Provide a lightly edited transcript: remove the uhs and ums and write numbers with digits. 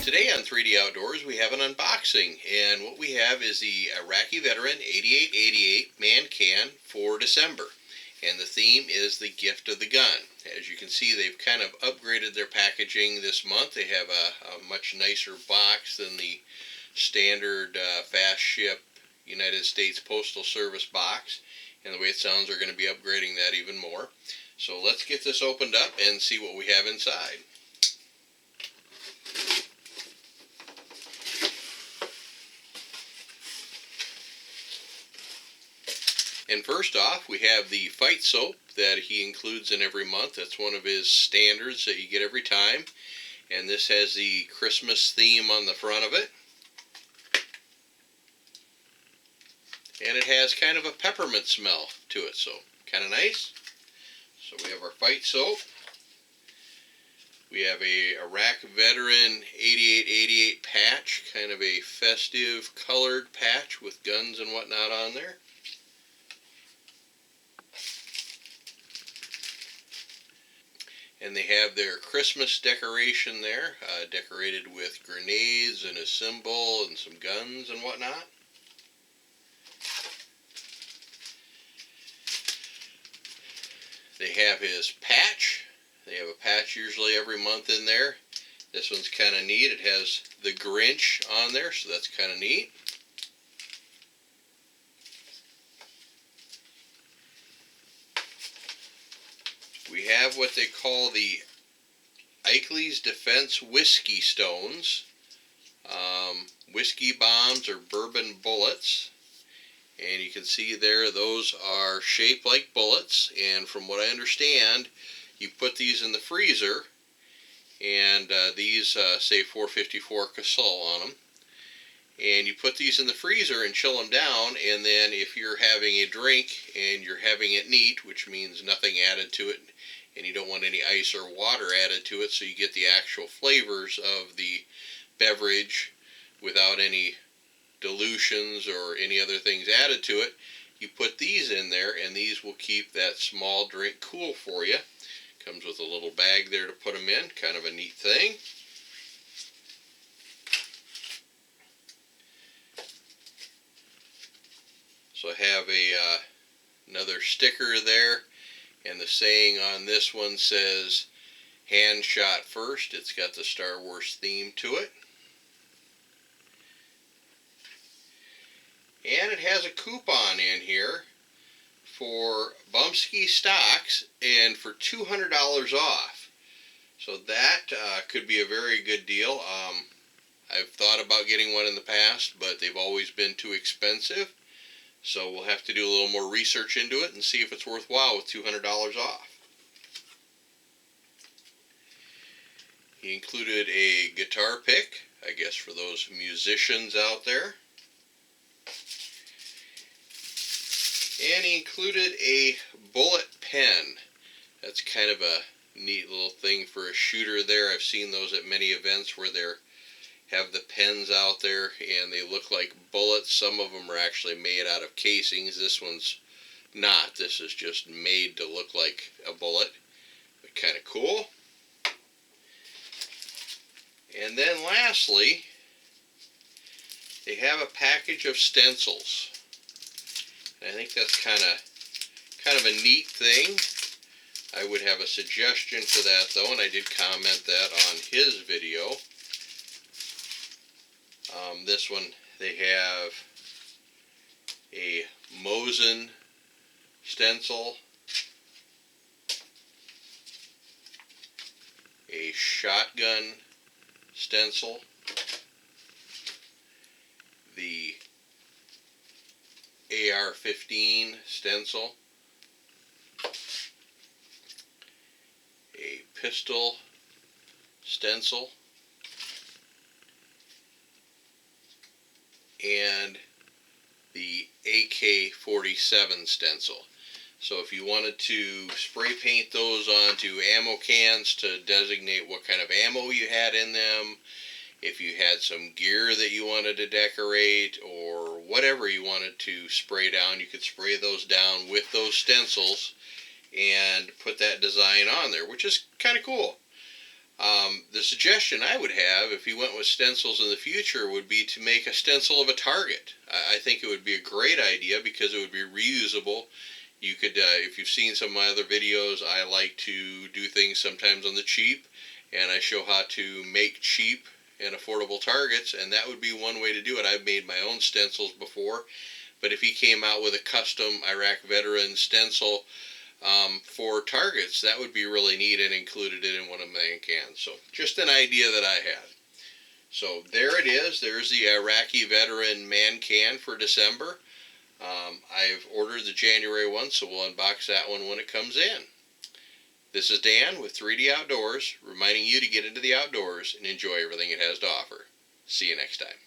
Today on 3D Outdoors we have an unboxing, and what we have is the Iraqveteran8888 Man Can for December, and the theme is the gift of the gun. As you can see, they've kind of upgraded their packaging this month. They have a much nicer box than the standard fast ship United States Postal Service box, and the way it sounds, they're going to be upgrading that even more. So let's get this opened up and see what we have inside. And first off, we have the fight soap that he includes in every month. That's one of his standards that you get every time. And this has the Christmas theme on the front of it. And it has kind of a peppermint smell to it, so kind of nice. So we have our fight soap. We have a Iraqveteran8888 patch, kind of a festive colored patch with guns and whatnot on there. And they have their Christmas decoration there, decorated with grenades and a symbol and some guns and whatnot. They have his patch. They have a patch usually every month in there. This one's kind of neat. It has the Grinch on there, so that's kind of neat. We have what they call the Ickley's Defense Whiskey Stones, whiskey bombs or bourbon bullets, and you can see there those are shaped like bullets, and from what I understand, you put these in the freezer, and these say 454 Casal on them, and you put these in the freezer and chill them down, and then if you're having a drink and you're having it neat, which means nothing added to it, and you don't want any ice or water added to it, so you get the actual flavors of the beverage without any dilutions or any other things added to it, you put these in there, and these will keep that small drink cool for you. Comes with a little bag there to put them in, kind of a neat thing. So I have another sticker there, and the saying on this one says, "Hand shot first." It's got the Star Wars theme to it. And it has a coupon in here for Bumsky stocks and for $200 off. So that could be a very good deal. I've thought about getting one in the past, but they've always been too expensive. So we'll have to do a little more research into it and see if it's worthwhile with $200 off. He included a guitar pick, I guess for those musicians out there. And he included a bullet pen. That's kind of a neat little thing for a shooter there. I've seen those at many events where they have the pens out there and they look like bullets. Some of them are actually made out of casings. This one's not. This is just made to look like a bullet. But kind of cool. And then lastly, they have a package of stencils. I think that's kind of a neat thing. I would have a suggestion for that though, and I did comment that on his video. This one, they have a Mosin stencil, a shotgun stencil, the AR-15 stencil, a pistol stencil, and the AK-47 stencil. So if you wanted to spray paint those onto ammo cans to designate what kind of ammo you had in them, if you had some gear that you wanted to decorate, or whatever you wanted to spray down, you could spray those down with those stencils and put that design on there, which is kind of cool. The suggestion I would have if you went with stencils in the future would be to make a stencil of a target. I think it would be a great idea because it would be reusable. You could, if you've seen some of my other videos, I like to do things sometimes on the cheap, and I show how to make cheap and affordable targets, and that would be one way to do it. I've made my own stencils before, but if he came out with a custom Iraq veteran stencil for targets, that would be really neat, and included it in one of my cans. So just an idea that I had. So there it is. There's the Iraqi veteran man can for December. I've ordered the January one, so we'll unbox that one when it comes in. This is Dan with 3D Outdoors, reminding you to get into the outdoors and enjoy everything it has to offer. See you next time.